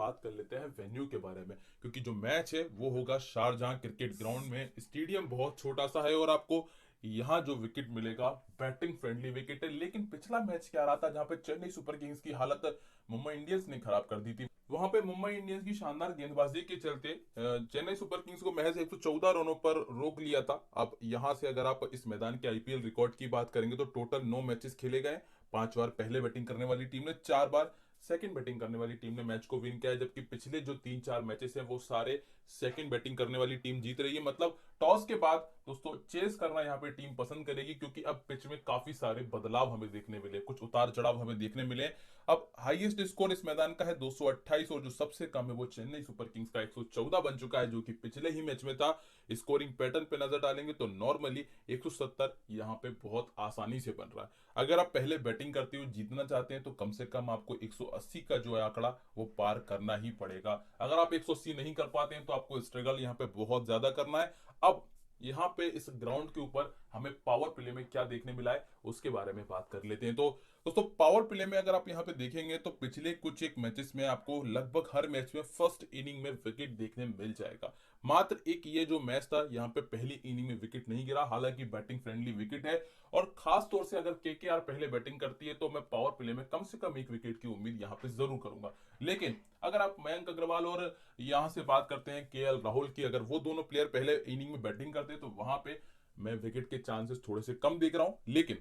बात कर लेते हैं वेन्यू के बारे में, क्योंकि जो मैच है वो होगा शारजाह क्रिकेट ग्राउंड में। स्टेडियम बहुत छोटा सा है और आपको यहाँ जो विकेट मिलेगा बैटिंग फ्रेंडली विकेट है। लेकिन पिछला मैच क्या रहा था जहां पे चेन्नई सुपर किंग्स की हालत मुंबई इंडियंस ने खराब कर दी थी। वहां पे मुंबई इंडियंस की शानदार गेंदबाजी के चलते चेन्नई सुपर किंग्स को महज 114 रनों पर रोक लिया था। अब यहां से अगर आप इस मैदान के आईपीएल रिकॉर्ड की बात करेंगे तो टोटल 9 मैचेस खेले गए। 5 बार पहले बैटिंग करने वाली टीम ने, 4 बार सेकंड बैटिंग करने वाली टीम ने मैच को विन किया है। जबकि पिछले जो 3-4 मैचेस हैं वो सारे सेकंड बैटिंग करने वाली टीम जीत रही है। मतलब टॉस के बाद दोस्तों चेस करना यहाँ पे टीम पसंद करेगी, क्योंकि अब पिच में काफी सारे बदलाव हमें देखने मिले, कुछ उतार चढ़ाव हमें देखने मिले। अब हाईएस्ट स्कोर इस मैदान का है 228 और जो सबसे कम है वो चेन्नई सुपर किंग्स का 114 बन चुका है, जो कि पिछले ही मैच में था। स्कोरिंग पैटर्न पे नजर डालेंगे तो नॉर्मली 170 यहाँ पे बहुत आसानी से बन रहा है। अगर आप पहले बैटिंग करते हुए जीतना चाहते हैं तो कम से कम आपको 180 का जो है आंकड़ा वो पार करना ही पड़ेगा। अगर आप 180 नहीं कर पाते हैं तो आपको स्ट्रगल यहाँ पे बहुत ज्यादा करना है। अब यहाँ पे इस ग्राउंड के ऊपर हमें पावर प्ले में क्या देखने मिला है उसके बारे में बात कर लेते हैं। तो दोस्तों पावर प्ले में अगर आप यहाँ पे देखेंगे तो पिछले कुछ एक मैचेस में आपको लगभग हर मैच में फर्स्ट इनिंग में विकेट देखने मिल जाएगा। मात्र एक ये जो मैच था यहाँ पे पहली इनिंग में विकेट नहीं गिरा, हालांकि बैटिंग फ्रेंडली विकेट है। और खास तौर से अगर केकेआर पहले बैटिंग करती है तो मैं पावर प्ले में कम से कम एक विकेट की उम्मीद यहाँ पे जरूर करूंगा। लेकिन अगर आप मयंक अग्रवाल और यहां से बात करते हैं केएल राहुल की, अगर वो दोनों प्लेयर पहले इनिंग में बैटिंग करते हैं तो वहां पे मैं विकेट के चांसेस थोड़े से कम देख रहा हूं। लेकिन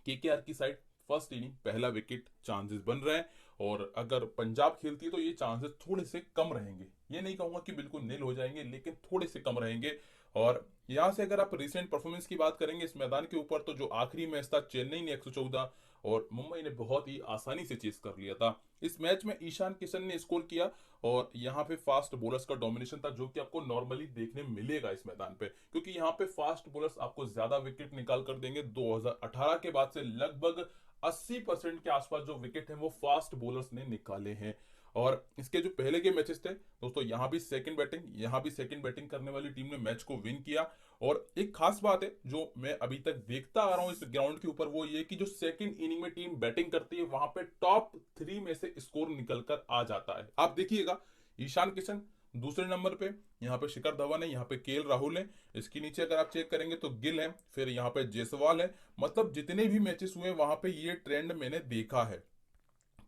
केकेआर की साइड फर्स्ट इनिंग पहला विकेट चांसेस बन रहे हैं, और अगर पंजाब खेलती है तो ये चांसेस थोड़े से कम रहेंगे। ये नहीं कहूंगा कि बिल्कुल नील हो जाएंगे, लेकिन थोड़े से कम रहेंगे। और यहां से अगर आप रिसेंट परफॉर्मेंस की बात करेंगे इस मैदान के ऊपर, तो जो आखिरी मैच था चेन्नई ने 114 और मुंबई ने बहुत ही आसानी से चेस कर लिया था। इस मैच में ईशान किशन ने स्कोर किया और यहाँ पे फास्ट बॉलर्स का डोमिनेशन था, जो कि आपको नॉर्मली देखने मिलेगा इस मैदान पे, क्योंकि यहाँ पे फास्ट बॉलर्स आपको ज्यादा विकेट निकाल कर देंगे। 2018 के बाद से लगभग 80% के आसपास जो विकेट है वो फास्ट बॉलर्स ने निकाले हैं। और इसके जो पहले के मैचेस थे दोस्तों, यहाँ भी सेकंड बैटिंग करने वाली टीम ने मैच को विन किया। और एक खास बात है जो मैं अभी तक देखता आ रहा हूं इस ग्राउंड के ऊपर, वो ये कि जो सेकंड इनिंग में टीम बैटिंग करती है वहां पे टॉप 3 में से स्कोर निकल कर आ जाता है। आप देखिएगा, ईशान किशन दूसरे नंबर पे, यहाँ पे शिखर धवन है, यहाँ पे केएल राहुल है। इसके नीचे अगर आप चेक करेंगे तो गिल है, फिर यहाँ पे जायसवाल है। मतलब जितने भी मैचेस हुए वहां पे ये ट्रेंड मैंने देखा है।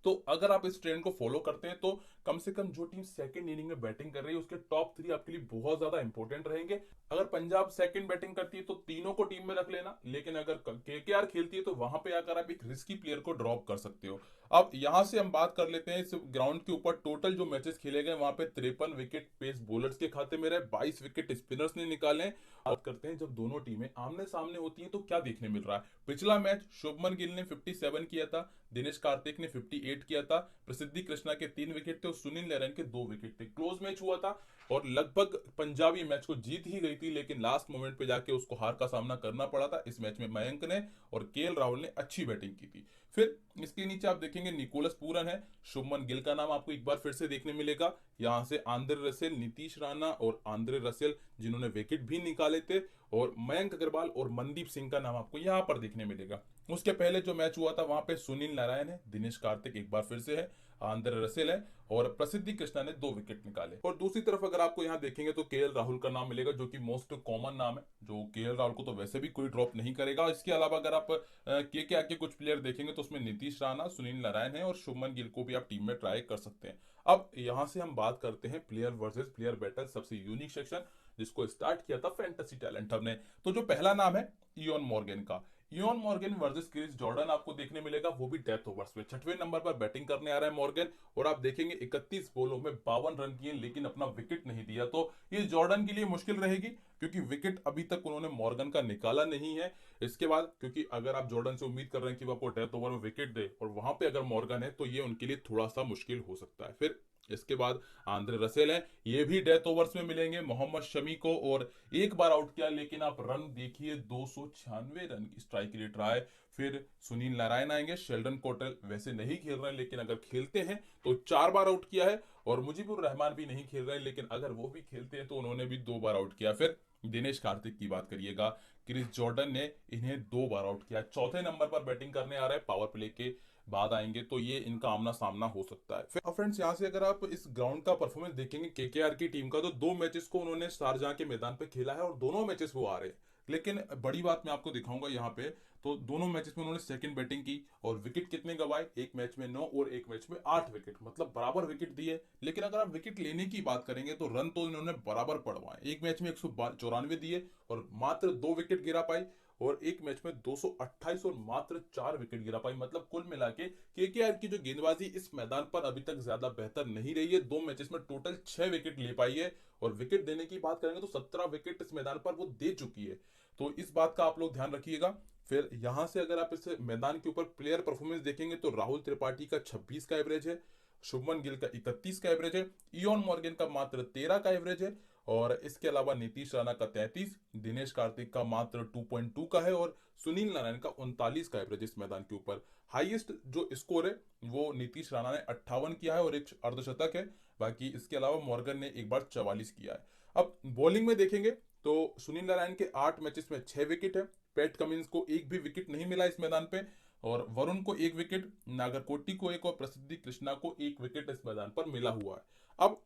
तो अगर आप इस ट्रेंड को फॉलो करते हैं तो कम से कम जो टीम सेकंड इनिंग में बैटिंग कर रही है उसके टॉप 3 आपके लिए बहुत ज्यादा इंपॉर्टेंट रहेंगे। अगर पंजाब सेकंड बैटिंग करती है तो तीनों को टीम में रख लेना, लेकिन अगर केकेआर खेलती है तो वहां पे आकर आप एक रिस्की प्लेयर को ड्रॉप कर सकते हो। अब यहां से हम बात कर लेते हैं इस ग्राउंड के ऊपर टोटल जो मैचेस खेले गए वहां पे 53 विकेट पेस बॉलर्स के खाते में रहे, 22 विकेट स्पिनर्स ने निकाले। बात करते हैं जब दोनों टीमें आमने सामने होती हैं तो क्या देखने मिल रहा है। पिछला मैच शुभमन गिल ने 57 किया था, दिनेश कार्तिक ने 58 किया था, प्रसिद्धि कृष्णा के 3 विकेट थे और सुनील नारायण के 2 विकेट थे। क्लोज मैच हुआ था और लगभग पंजाब ये मैच को जीत ही गई थी, लेकिन लास्ट मोमेंट पे जाके उसको हार का सामना करना पड़ा था। इस मैच में मयंक ने और केएल राहुल ने अच्छी बैटिंग की थी। फिर इसके नीचे आप देखेंगे निकोलस पूरन है, शुभमन गिल का नाम आपको एक बार फिर से देखने मिलेगा। यहां से आंद्रे रसेल, नीतीश राणा और आंद्रे रसेल जिन्होंने विकेट भी निकाले थे, और मयंक अग्रवाल और मनदीप सिंह का नाम आपको यहां पर देखने मिलेगा। उसके पहले जो मैच हुआ था वहां पे सुनील नारायण है, दिनेश कार्तिक एक बार फिर से है, आंद्रे रसेल है और प्रसिद्धि कृष्णा ने 2 विकेट निकाले। और दूसरी तरफ अगर आपको यहां देखेंगे तो केएल राहुल का नाम मिलेगा, जो कि मोस्ट कॉमन नाम है, जो केएल राहुल को तो वैसे भी कोई ड्रॉप नहीं करेगा। इसके अलावा अगर आप के आके कुछ प्लेयर देखेंगे तो उसमें नीतीश राणा, सुनील नारायण है और शुभमन गिल को भी आप टीम में ट्राई कर सकते हैं। अब यहां से हम बात करते हैं प्लेयर वर्सेस प्लेयर बैटल, सबसे यूनिक सेक्शन जिसको स्टार्ट किया था फैंटेसी टैलेंट हब ने। तो जो पहला नाम है इयोन मॉर्गन का, Eoin Morgan versus Chris Jordan आपको देखने मिलेगा, वो भी डेथ ओवर्स में। 6वें नंबर पर बैटिंग करने आ रहा है मॉर्गन, और आप देखेंगे 31 बॉलों में 52 रन किए, लेकिन अपना विकेट नहीं दिया। तो ये जॉर्डन के लिए मुश्किल रहेगी, क्योंकि विकेट अभी तक उन्होंने मॉर्गन का निकाला नहीं है। इसके बाद क्योंकि अगर आप जॉर्डन से उम्मीद कर रहे हैं कि वो आपको डेथ ओवर में विकेट दे और वहां पे अगर मॉर्गन है तो ये उनके लिए थोड़ा सा मुश्किल हो सकता है। फिर इसके बाद आंद्रे रसेल है, ये भी डेथ ओवर्स में मिलेंगे मोहम्मद शमी को, और एक बार आउट किया लेकिन आप रन देखिए 296 रन की स्ट्राइक रेट रहा है। फिर सुनील नारायण आएंगे, शेल्डन कोटल वैसे नहीं खेल रहे हैं लेकिन अगर खेलते हैं तो 4 बार आउट किया है, और मुजीबुर रहमान भी नहीं खेल रहे हैं लेकिन अगर वो भी खेलते हैं तो उन्होंने भी 2 बार आउट किया। फिर दिनेश कार्तिक की बात करिएगा, क्रिस जॉर्डन ने इन्हें 2 बार आउट किया। चौथे नंबर पर बैटिंग करने आ रहा है पावर प्ले के बाद आएंगे तो ये इनका आमना सामना हो सकता है। फिर अब फ्रेंड्स यहाँ से अगर आप इस ग्राउंड का परफॉर्मेंस देखेंगे केकेआर की टीम का, तो 2 मैचेस को उन्होंने शारजाह के मैदान पे खेला है और दोनों मैचेस वो आ रहे हैं। लेकिन बड़ी बात मैं आपको दिखाऊंगा यहाँ पे, तो दोनों मैचेस में उन्होंने सेकंड बैटिंग की और विकेट कितने गंवाए, एक मैच में 9 और एक मैच में 8 विकेट, मतलब बराबर विकेट दिए। लेकिन अगर आप विकेट लेने की बात करेंगे तो रन तो इन्होंने बराबर पड़वाए, एक मैच में 194 दिए और मात्र 2 विकेट गिरा पाई, और एक मैच में 228 और मात्र 4 विकेट गिरा पाई। मतलब कुल मिला के केकेआर की जो गेंदबाजी इस मैदान पर अभी तक ज्यादा बेहतर नहीं रही है। 2 मैचेस में टोटल 6 विकेट ले पाई है, और विकेट देने की बात करेंगे तो 17 विकेट इस मैदान पर वो दे चुकी है। तो इस बात का आप लोग ध्यान रखिएगा। फिर यहां से अगर आप इस मैदान के ऊपर प्लेयर परफॉर्मेंस देखेंगे तो राहुल त्रिपाठी का 26 का एवरेज है, शुभमन गिल का 31 का एवरेज है, इयोन मॉर्गन का मात्र 13 का एवरेज है, और इसके अलावा नीतीश राणा का 33, दिनेश कार्तिक का मात्र 2.2 का है, और सुनील नारायण का 39 का एवरेज इस मैदान के ऊपर। हाईएस्ट जो स्कोर है वो नीतीश राणा ने 58 किया है और एक अर्धशतक है। बाकी इसके अलावा मॉर्गन ने एक बार 44 किया है। अब बॉलिंग में देखेंगे तो सुनील नारायण के 8 मैचेस में 6 विकेट है, पैट कमिंस को एक भी विकेट नहीं मिला इस मैदान पे, और वरुण को 1 विकेट, नागरकोटी को 1 और प्रसिद्धि कृष्णा को 1 विकेट इस मैदान पर मिला हुआ है। अब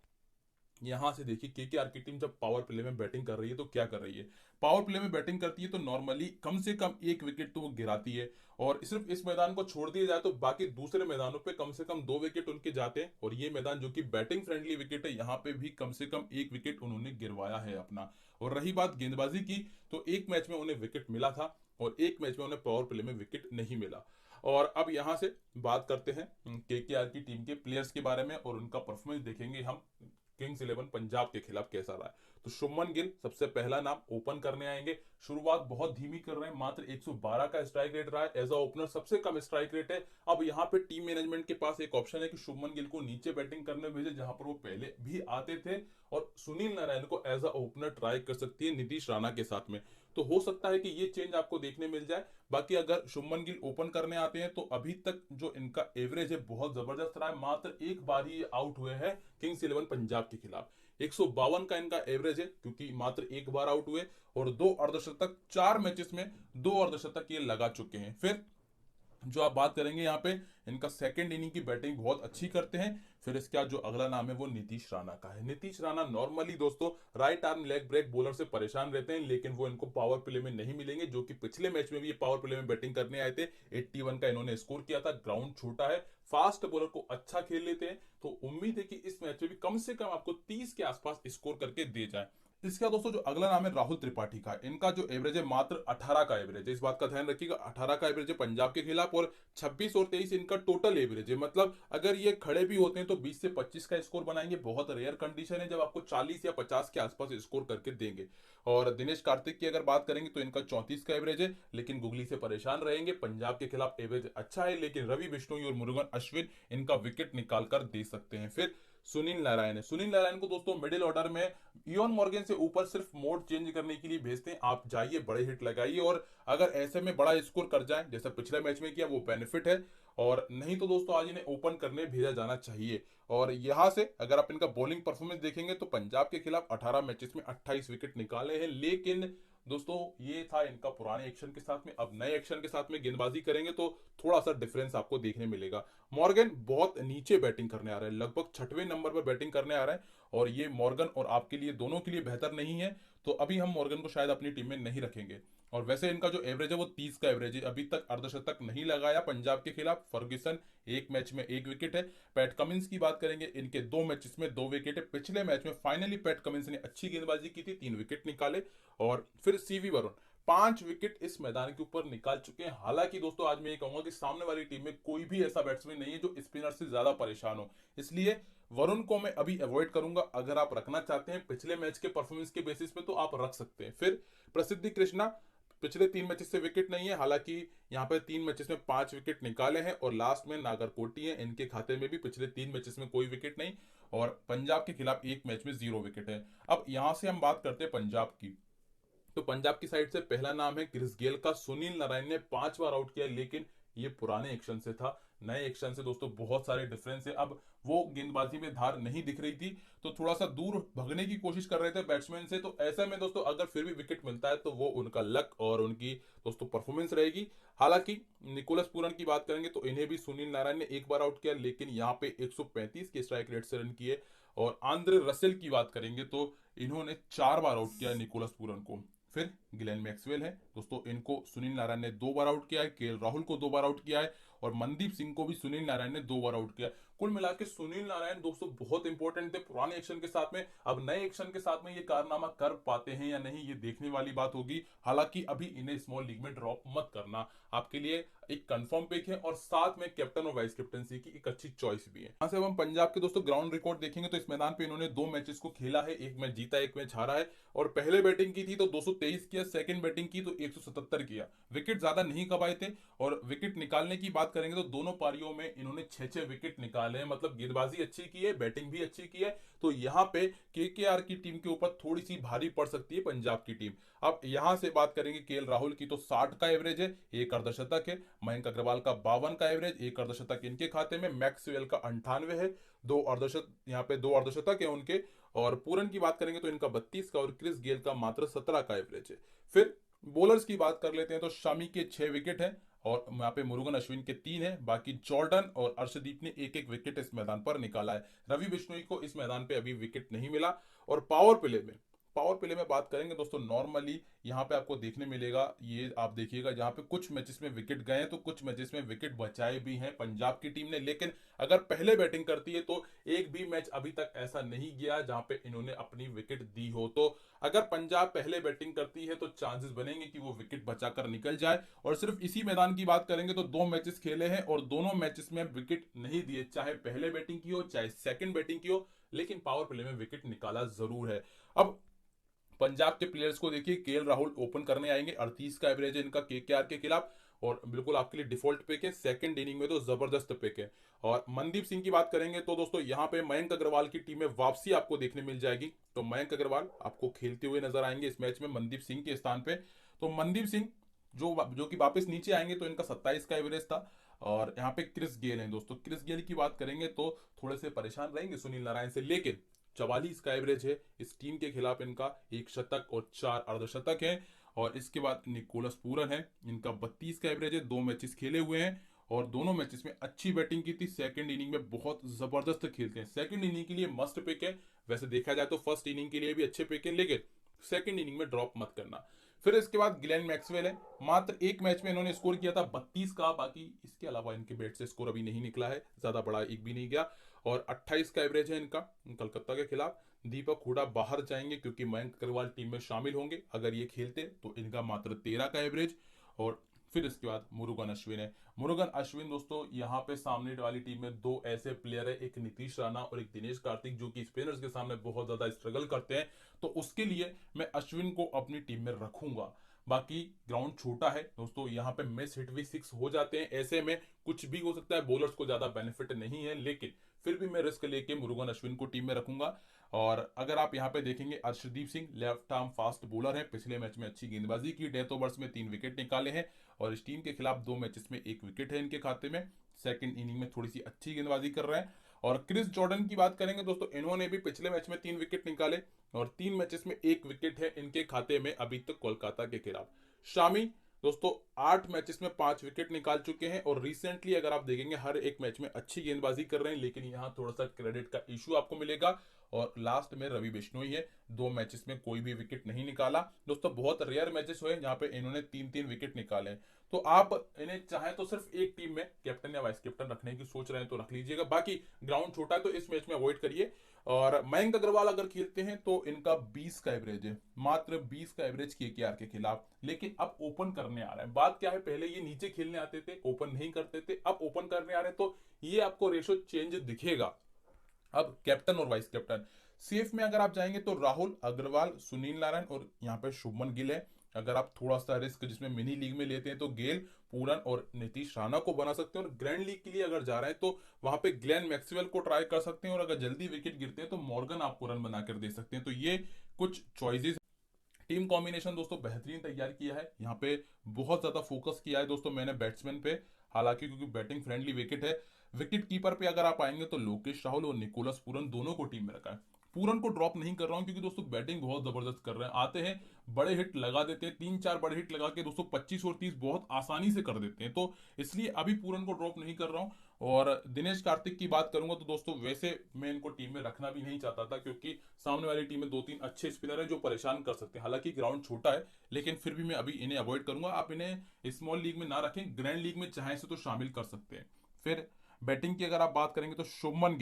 यहां से देखिए केकेआर की टीम जब पावर प्ले में बैटिंग कर रही है तो क्या कर रही है। पावर प्ले में बैटिंग करती है तो नॉर्मली कम से कम 1 विकेट तो वो गिराती है, और सिर्फ इस मैदान को छोड़ दिया जाए तो बाकी दूसरे मैदानों पे कम से कम 2 विकेट उनके जाते हैं, और ये मैदान जो कि बैटिंग फ्रेंडली विकेट है यहाँ पे भी कम से कम 1 विकेट उन्होंने गिरवाया है अपना। और रही बात गेंदबाजी की, तो एक मैच में उन्हें विकेट मिला था और एक मैच में उन्हें पावर प्ले में विकेट नहीं मिला। और अब यहां से बात करते हैं केकेआर की टीम के प्लेयर्स के बारे में, और उनका परफॉर्मेंस देखेंगे हम किंग्स 11 पंजाब के खिलाफ कैसा रहा है। तो शुभमन गिल सबसे पहला नाम ओपन करने आएंगे। शुरुआत बहुत धीमी कर रहे हैं, मात्र 112 का स्ट्राइक रेट रहा है, एज अ ओपनर सबसे कम स्ट्राइक रेट है। अब यहाँ पे टीम मैनेजमेंट के पास एक ऑप्शन है कि शुभमन गिल को नीचे बैटिंग करने भेजे जहां पर वो पहले भी आते थे, और सुनील नारायण को एज अ ओपनर ट्राई कर सकती है नीतीश राणा के साथ में। तो हो सकता है कि ये चेंज आपको देखने मिल जाए। बाकी अगर शुभमन गिल ओपन करने आते हैं तो अभी तक जो इनका एवरेज है बहुत जबरदस्त रहा है, मात्र एक बार ही आउट हुए हैं किंग्स 11 पंजाब के खिलाफ। 152 का इनका एवरेज है क्योंकि मात्र एक बार आउट हुए, और 2 अर्धशतक 4 मैचेस में 2 अर्धशतक ये लगा चुके हैं। फिर जो आप बात करेंगे यहाँ पे, इनका सेकंड इनिंग की बैटिंग बहुत अच्छी करते हैं। फिर इसका जो अगला नाम है वो नीतीश राणा का है। नीतीश राणा नॉर्मली दोस्तों right arm leg break bowler से परेशान रहते हैं, लेकिन वो इनको पावर प्ले में नहीं मिलेंगे, जो कि पिछले मैच में भी ये पावर प्ले में बैटिंग करने आए थे। 81 का इन्होंने स्कोर किया था। ग्राउंड छोटा है, फास्ट बॉलर को अच्छा खेल लेते हैं, तो उम्मीद है कि इस मैच में भी कम से कम आपको 30 के आसपास स्कोर करके दे जाए। इसका दोस्तों जो अगला नाम है राहुल त्रिपाठी का, इनका जो एवरेज है मात्र 18 का एवरेज है। इस बात का ध्यान रखिएगा, 18 का एवरेज है पंजाब के खिलाफ, और 26 और 23 इनका टोटल एवरेज है। मतलब अगर ये खड़े भी होते हैं तो 20 से 25 का स्कोर बनाएंगे। बहुत रेयर कंडीशन है जब आपको 40 या 50 के आसपास स्कोर करके देंगे। और दिनेश कार्तिक की अगर बात करेंगे तो इनका 34 का एवरेज है, लेकिन गुगली से परेशान रहेंगे। पंजाब के खिलाफ एवरेज अच्छा है, लेकिन रवि बिश्नोई और मुरुगन अश्विन इनका विकेट निकाल कर दे सकते हैं। फिर सुनील नारायण है। सुनील नारायण को दोस्तों मिडिल ऑर्डर में इयोन मॉर्गन से ऊपर सिर्फ मोड चेंज करने के लिए भेजते हैं, आप जाइए बड़े हिट लगाइए, और अगर ऐसे में बड़ा स्कोर कर जाए जैसा पिछले मैच में किया वो बेनिफिट है, और नहीं तो दोस्तों आज इन्हें ओपन करने भेजा जाना चाहिए। और यहां से अगर आप इनका बॉलिंग परफॉर्मेंस देखेंगे तो पंजाब के खिलाफ 18 मैचेस में 28 विकेट निकाले हैं, लेकिन दोस्तों ये था इनका पुराने एक्शन के साथ में। अब नए एक्शन के साथ में गेंदबाजी करेंगे तो थोड़ा सा डिफरेंस आपको देखने मिलेगा। मॉर्गन बहुत नीचे बैटिंग करने आ रहा है, लगभग 6वें नंबर पर बैटिंग करने आ रहा है, और ये मॉर्गन और आपके लिए दोनों के लिए बेहतर नहीं है, तो अभी हम मॉर्गन को शायद अपनी टीम में नहीं रखेंगे। और वैसे इनका जो एवरेज है वो 30 का एवरेज है। अभी तक अर्धशतक नहीं लगाया पंजाब के खिलाफ। फर्ग्यूसन एक मैच में 1 विकेट है। पैट कमिंस की बात करेंगे, इनके 2 मैचेस में 2 विकेट है। पिछले मैच में फाइनली पैट कमिंस ने अच्छी गेंदबाजी की थी, 3 विकेट निकाले। और फिर सीवी वरुण 5 विकेट इस मैदान के ऊपर निकाल चुके हैं। हालांकि दोस्तों आज मैं ये कहूंगा कि सामने वाली टीम में कोई भी ऐसा बैट्समैन नहीं है जो स्पिनर से ज्यादा परेशान हो, इसलिए वरुण को मैं अभी अवॉइड करूंगा। अगर आप रखना चाहते हैं पिछले मैच के परफॉर्मेंस के बेसिस पे तो आप रख सकते हैं। फिर प्रसिद्धि कृष्णा पिछले 3 मैचेस से विकेट नहीं है, हालांकि यहाँ पे 3 मैचेस में 5 विकेट निकाले हैं, और लास्ट में नागरकोटी है इनके खाते में भी पिछले 3 मैचेस में कोई विकेट नहीं, और पंजाब के खिलाफ एक मैच में 0 विकेट है। अब यहां से हम बात करते हैं पंजाब की, तो पंजाब की साइड से पहला नाम है क्रिस गेल का। सुनील नारायण ने 5 बार आउट किया, लेकिन ये पुराने एक्शन से था, नए एक्शन से दोस्तों बहुत सारे डिफरेंस है। अब वो गेंदबाजी में धार नहीं दिख रही थी, तो थोड़ा सा दूर भगने की कोशिश कर रहे थे बैट्समैन से। तो ऐसे में दोस्तों अगर फिर भी विकेट मिलता है तो वो उनका लक और उनकी दोस्तों परफॉर्मेंस रहेगी। हालांकि निकोलस पूरन की बात करेंगे तो इन्हें भी सुनील नारायण ने एक बार आउट किया, लेकिन यहाँ पे 135 के स्ट्राइक रेट से रन किए। और आंद्रे रसेल की बात करेंगे तो इन्होंने 4 बार आउट किया निकोलस पूरन को। फिर ग्लेन मैक्सवेल है दोस्तों, इनको सुनील नारायण ने 2 बार आउट किया है, केएल राहुल को 2 बार आउट किया है, और मनदीप सिंह को भी सुनील नारायण ने 2 बार आउट किया है। कुल मिला के सुनील नारायण दोस्तों बहुत इंपॉर्टेंट थे पुराने एक्शन के साथ में। अब नए एक्शन के साथ में ये कारनामा कर पाते हैं या नहीं, ये देखने वाली बात होगी। हालांकि अभी इन्हें स्मॉल लीग में ड्रॉप मत करना, आपके लिए एक कंफर्म पिक है, और साथ में कैप्टन और वाइस कैप्टनसी की एक अच्छी चॉइस भी है। यहाँ से हम पंजाब के दोस्तों ग्राउंड रिकॉर्ड देखेंगे तो इस मैदान पे इन्होंने 2 मैचेस को खेला है, एक मैच जीता एक मैच हारा है। और पहले बैटिंग की थी तो 223 किया, सेकंड बैटिंग की तो 177 किया। विकेट ज्यादा नहीं कमाए थे, और विकेट निकालने की बात करेंगे तो दोनों पारियों में इन्होंने 6-6 विकेट निकाले हैं। मतलब गेंदबाजी अच्छी की है, बैटिंग भी अच्छी की है। तो यहाँ पे केकेआर की टीम के ऊपर थोड़ी सी भारी पड़ सकती है पंजाब की टीम। अब यहां से बात करेंगे केएल राहुल की तो 60 का एवरेज है, एक अर्धशतक है। मयंक अग्रवाल का 52 का एवरेज, एक अर्धशतक इनके खाते में। मैक्सवेल का 98 है, 2 अर्धशतक, यहाँ पे 2 अर्धशतक है उनके। और पूरन की बात करेंगे तो इनका 32 का, और क्रिस गेल का मात्र 17 का एवरेज है। फिर बॉलर्स की बात कर लेते हैं तो शमी के 6 विकेट है, और यहाँ पे मुरुगन अश्विन के 3 है। बाकी जॉर्डन और अर्शदीप ने एक एक विकेट इस मैदान पर निकाला है। रवि बिश्नोई को इस मैदान पे अभी विकेट नहीं मिला। और पावर प्ले में बात करेंगे दोस्तों, नॉर्मली यहाँ पे आपको देखने मिलेगा, ये आप देखिएगा जहाँ पे कुछ मैचेस में विकेट गए हैं तो कुछ मैचेस में विकेट बचाए भी हैं पंजाब की टीम ने। लेकिन अगर पहले बैटिंग करती है तो एक भी मैच अभी तक ऐसा नहीं गया जहां पे इन्होंने अपनी विकेट दी हो। तो अगर पंजाब पहले बैटिंग करती है तो चांसेस बनेंगे कि वो विकेट बचाकर निकल जाए। और सिर्फ इसी मैदान की बात करेंगे तो 2 मैचेस खेले हैं और दोनों मैचेस में विकेट नहीं दिए, चाहे पहले बैटिंग की हो चाहे सेकंड बैटिंग की हो, लेकिन पावर प्ले में विकेट निकाला जरूर है। अब पंजाब के प्लेयर्स को देखिए, केएल राहुल ओपन करने आएंगे, 38 का एवरेज है इनका केकेआर के खिलाफ, और बिल्कुल आपके लिए डिफॉल्ट पिक है। सेकंड इनिंग में तो जबरदस्त पिक है। और मनदीप सिंह की बात करेंगे तो दोस्तों यहाँ पे मयंक अग्रवाल की टीम में वापसी आपको देखने मिल जाएगी, तो मयंक अग्रवाल आपको खेलते हुए नजर आएंगे इस मैच में मनदीप सिंह के स्थान पे। तो मनदीप सिंह जो कि वापस नीचे आएंगे, तो इनका 27 का एवरेज था। और यहाँ पे क्रिस गेल हैं दोस्तों, क्रिस गेल की बात करेंगे तो थोड़े से परेशान रहेंगे सुनील नारायण से, लेकिन 44 का एवरेज है इस टीम के खिलाफ इनका, एक शतक और 4 अर्धशतक है। और इसके बाद निकोलस पूरन है, इनका 32 का एवरेज है, 2 मैचेस खेले हुए हैं और दोनों मैचेस में अच्छी बैटिंग की थी। सेकंड इनिंग में बहुत जबरदस्त खेलते हैं, सेकंड इनिंग के लिए मस्ट पिक है। वैसे देखा जाए तो फर्स्ट इनिंग के लिए भी अच्छे पिक है, लेकिन सेकंड इनिंग में ड्रॉप मत करना। फिर इसके बाद ग्लेन मैक्सवेल है, मात्र एक मैच में इन्होंने स्कोर किया था 32 का, बाकी इसके अलावा इनके बैट से स्कोर अभी नहीं निकला है, ज्यादा बड़ा एक भी नहीं गया। और 28 का एवरेज है इनका कलकत्ता के खिलाफ। दीपक हुडा बाहर जाएंगे क्योंकि मयंक अग्रवाल टीम में शामिल होंगे, अगर ये खेलते तो इनका मात्र 13 का एवरेज। और फिर इसके बाद मुरुगन अश्विन है। मुरुगन अश्विन दोस्तों यहाँ पे सामने वाली टीम में 2 ऐसे प्लेयर है, एक नीतीश राणा और एक दिनेश कार्तिक, जो कि स्पिनर्स के सामने बहुत ज्यादा स्ट्रगल करते हैं। तो उसके लिए मैं अश्विन को अपनी टीम में रखूंगा। बाकी ग्राउंड छोटा है दोस्तों, यहाँ पे मिस हिट भी 6 हो जाते हैं, ऐसे में कुछ भी हो सकता है, बॉलर्स को ज्यादा बेनिफिट नहीं है, लेकिन फिर भी मैं रिस्क लेके मुरुगन अश्विन को टीम में रखूंगा। और अगर आप यहाँ पे देखेंगे, Arshdeep Singh left arm fast bowler है, पिछले मैच में अच्छी गेंदबाजी की, डेथ ओवर्स में 3 विकेट निकाले हैं, और इस टीम के खिलाफ 2 मैचेस में 1 विकेट है इनके खाते में। सेकंड इनिंग में थोड़ी सी अच्छी गेंदबाजी कर रहे हैं। और क्रिस जॉर्डन की बात करेंगे दोस्तों, इन्होंने भी पिछले मैच में 3 विकेट निकाले, और 3 मैचेस में 1 विकेट है इनके खाते में अभी तक कोलकाता के खिलाफ। शामी दोस्तों 8 मैचेस में 5 विकेट निकाल चुके हैं, और रिसेंटली अगर आप देखेंगे हर एक मैच में अच्छी गेंदबाजी कर रहे हैं, लेकिन यहाँ थोड़ा सा क्रेडिट का इशू आपको मिलेगा। और लास्ट में रवि बिश्नोई है, 2 मैचेस में कोई भी विकेट नहीं निकाला दोस्तों, बहुत रेयर मैचेस हुए जहां पे इन्होंने 3-3 विकेट निकाले। तो आप इन्हें चाहे तो सिर्फ एक टीम में कैप्टन या वाइस कैप्टन रखने की सोच रहे हैं तो रख लीजिएगा, बाकी ग्राउंड छोटा है तो इस मैच में अवॉइड करिए। और मयंक अग्रवाल अगर खेलते हैं तो इनका 20 का एवरेज है, मात्र 20 का एवरेज केकेआर के खिलाफ, लेकिन अब ओपन करने आ रहा है। बात क्या है, पहले ये नीचे खेलने आते थे, ओपन नहीं करते थे, अब ओपन करने आ रहे हैं, तो ये आपको रेशो चेंज दिखेगा। अब कैप्टन और वाइस कैप्टन, सेफ में अगर आप जाएंगे तो राहुल, अग्रवाल, सुनील नारायण और यहाँ पे शुभमन गिल है। अगर आप थोड़ा सा रिस्क जिसमें मिनी लीग में लेते हैं तो गेल, पूरन और नीतीश राणा को बना सकते हैं। और ग्रैंड लीग के लिए अगर जा रहे हैं तो वहां पे ग्लेन मैक्सवेल को ट्राई कर सकते हैं, और अगर जल्दी विकेट गिरते हैं तो मॉर्गन आपको रन बनाकर दे सकते हैं। तो ये कुछ चॉइसेस। टीम कॉम्बिनेशन दोस्तों बेहतरीन तैयार किया है, यहाँ पे बहुत ज्यादा फोकस किया है दोस्तों मैंने बैट्समैन पे, हालांकि क्योंकि बैटिंग फ्रेंडली विकेट है। विकेट कीपर पे अगर आप आएंगे तो लोकेश राहुल और निकोलस पूरन दोनों को टीम में रखा है। पूरन को ड्रॉप नहीं कर रहा हूं क्योंकि दोस्तों बैटिंग बहुत जबरदस्त कर रहे हैं, आते हैं बड़े हिट लगा देते हैं, 3-4 बड़े हिट लगा के दोस्तों 25 और 30 बहुत आसानी से कर देते हैं, तो इसलिए अभी पूरन को ड्रॉप नहीं कर रहा हूं। और दिनेश कार्तिक की बात करूंगा तो दोस्तों वैसे मैं इनको टीम में रखना भी नहीं चाहता था, क्योंकि सामने वाली टीम में 2-3 अच्छे स्पिनर है जो परेशान कर सकते हैं। हालांकि ग्राउंड छोटा है लेकिन फिर भी मैं अभी इन्हें अवॉइड करूंगा। आप इन्हें स्मॉल लीग में ना रखें, ग्रैंड लीग में चाहे से तो शामिल कर सकते हैं। फिर बैटिंग की अगर आप बात करेंगे तो शुभमन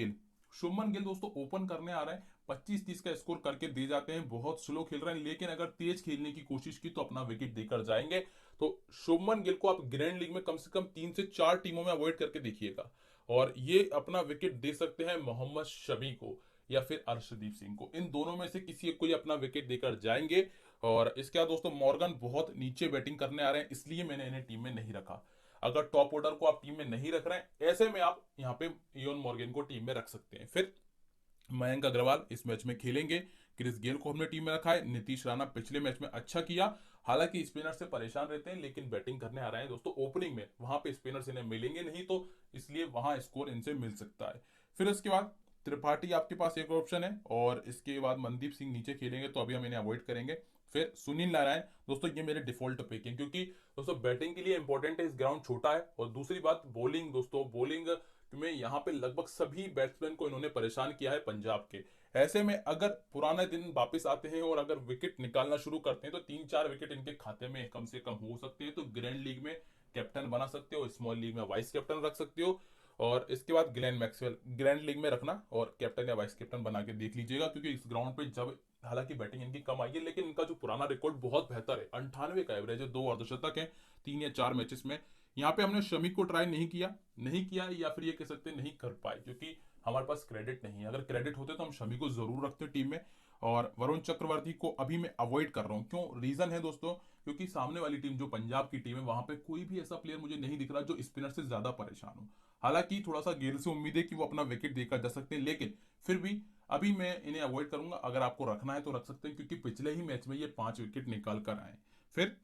गिल दोस्तों ओपन करने आ रहे हैं, 25-30 का स्कोर करके दे जाते हैं, बहुत स्लो खेल रहे हैं, लेकिन अगर तेज खेलने की कोशिश की तो अपना विकेट देकर जाएंगे। तो शुभमन गिल को आप ग्रैंड लीग में कम से कम 3 से 4 टीमों में अवॉइड करके देखिएगा, और ये अपना विकेट दे सकते हैं मोहम्मद शमी को या फिर अर्शदीप सिंह को, इन दोनों में से किसी एक को अपना विकेट देकर जाएंगे। और इसके बाद दोस्तों मॉर्गन बहुत नीचे बैटिंग करने आ रहे हैं, इसलिए मैंने इन्हें टीम में नहीं रखा। अगर टॉप ऑर्डर को आप टीम में नहीं रख रहे हैं, ऐसे में आप यहाँ पे इयोन मॉर्गन को टीम में रख सकते हैं। फिर मयंक अग्रवाल इस मैच में खेलेंगे, क्रिस गेल को हमने टीम में रखा है, नीतीश राणा पिछले मैच में अच्छा किया, हालांकि स्पिनर से परेशान रहते हैं लेकिन बैटिंग करने आ रहे हैं दोस्तों ओपनिंग में, वहां पे स्पिनर्स इन्हें मिलेंगे नहीं, तो इसलिए वहां स्कोर इनसे मिल सकता है। फिर उसके बाद त्रिपाठी आपके पास एक ऑप्शन है, और इसके बाद मनदीप सिंह नीचे खेलेंगे तो अभी हम इन्हें अवॉइड करेंगे। फिर सुनील नारायण दोस्तों ये मेरे डिफॉल्ट पिक है, क्योंकि दोस्तों बैटिंग के लिए इंपॉर्टेंट है, इस ग्राउंड छोटा है, और दूसरी बात बॉलिंग दोस्तों, बॉलिंग में यहाँ पे लगभग सभी बैट्समैन को इन्होंने परेशान किया है पंजाब के। ऐसे में अगर पुराने दिन वापस आते हैं और अगर विकेट निकालना शुरू करते हैं तो 3-4 विकेट इनके खाते में कम से कम हो सकते हैं, तो ग्रैंड लीग में कैप्टन बना सकते हो, स्मॉल लीग में वाइस कैप्टन रख सकते हो, और इसके बाद ग्लेन मैक्सवेल ग्रैंड लीग में रखना और कैप्टन या वाइस कैप्टन बना के देख लीजिएगा, क्योंकि इस ग्राउंड पे जब हालांकि बैटिंग इनकी कम आई है लेकिन इनका जो पुराना रिकॉर्ड बहुत बेहतर है, 98 का एवरेज है, 2 अर्धशतक है 3 या 4 मैचेस में। यहाँ पे हमने शमी को ट्राई नहीं किया या फिर ये कह सकते नहीं कर पाए, क्योंकि हमारे पास क्रेडिट नहीं है, अगर क्रेडिट होते तो हम शमी को जरूर रखते टीम में। और वरुण चक्रवर्ती को अभी मैं अवॉइड कर रहा हूँ, क्यों, रीजन है दोस्तों, क्योंकि सामने वाली टीम जो पंजाब की टीम है वहां पे कोई भी ऐसा प्लेयर मुझे नहीं दिख रहा जो स्पिनर से ज्यादा परेशान हो। हालांकि थोड़ा सा गेल से उम्मीद है कि वो अपना विकेट देकर जा सकते हैं, लेकिन फिर भी अभी मैं इन्हें अवॉइड करूंगा। अगर आपको रखना है तो रख सकते हैं, क्योंकि पिछले ही मैच में ये 5 विकेट निकाल कर आए। फिर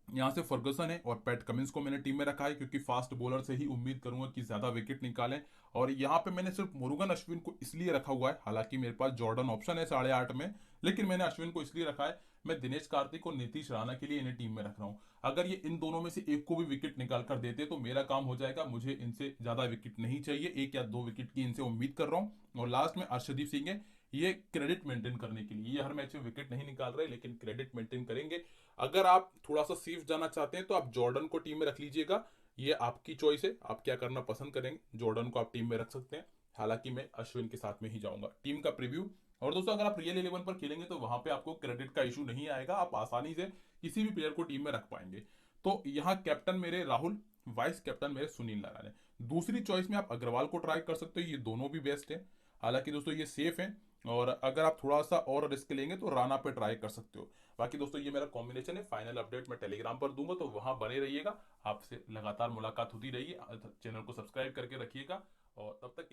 यहाँ से फर्गसन है और पैट कमिंस को मैंने टीम में रखा है, क्योंकि फास्ट बॉलर से ही उम्मीद करूंगा कि ज्यादा विकेट निकालें। और यहाँ पे मैंने सिर्फ मुरुगन अश्विन को इसलिए रखा हुआ है, हालांकि मेरे पास जॉर्डन ऑप्शन है 8.5 में, लेकिन मैंने अश्विन को इसलिए रखा है, मैं दिनेश कार्तिक और नीतीश राणा के लिए इन्हें टीम में रख रहा हूँ। अगर ये इन दोनों में से एक को भी विकेट निकाल कर देते तो मेरा काम हो जाएगा, मुझे इनसे ज्यादा विकेट नहीं चाहिए, 1 या 2 विकेट की इनसे उम्मीद कर रहा हूँ। और लास्ट में अर्शदीप सिंह है, ये क्रेडिट मेंटेन करने के लिए, ये हर मैच में विकेट नहीं निकाल रहे लेकिन क्रेडिट मेंटेन करेंगे। अगर आप थोड़ा सा सेफ जाना चाहते हैं तो आप जॉर्डन को टीम में रख लीजिएगा, ये आपकी चॉइस है, आप क्या करना पसंद करेंगे, जॉर्डन को आप टीम में रख सकते हैं। हालांकि मैं अश्विन के साथ में ही जाऊंगा। टीम का प्रीव्यू, और दोस्तों अगर आप रियल 11 पर खेलेंगे तो वहां पे आपको क्रेडिट का इशू नहीं आएगा, आप आसानी से किसी भी प्लेयर को टीम में रख पाएंगे। तो यहाँ कैप्टन मेरे राहुल, वाइस कैप्टन मेरे सुनील नारायण है। दूसरी चॉइस में आप अग्रवाल को ट्राई कर सकते हो, ये दोनों भी बेस्ट है, हालांकि दोस्तों ये सेफ है। और अगर आप थोड़ा सा और रिस्क लेंगे तो राणा पे ट्राई कर सकते हो। बाकी दोस्तों ये मेरा कॉम्बिनेशन है, फाइनल अपडेट मैं टेलीग्राम पर दूंगा, तो वहां बने रहिएगा, आपसे लगातार मुलाकात होती रहेगी, चैनल को सब्सक्राइब करके रखिएगा, और तब तक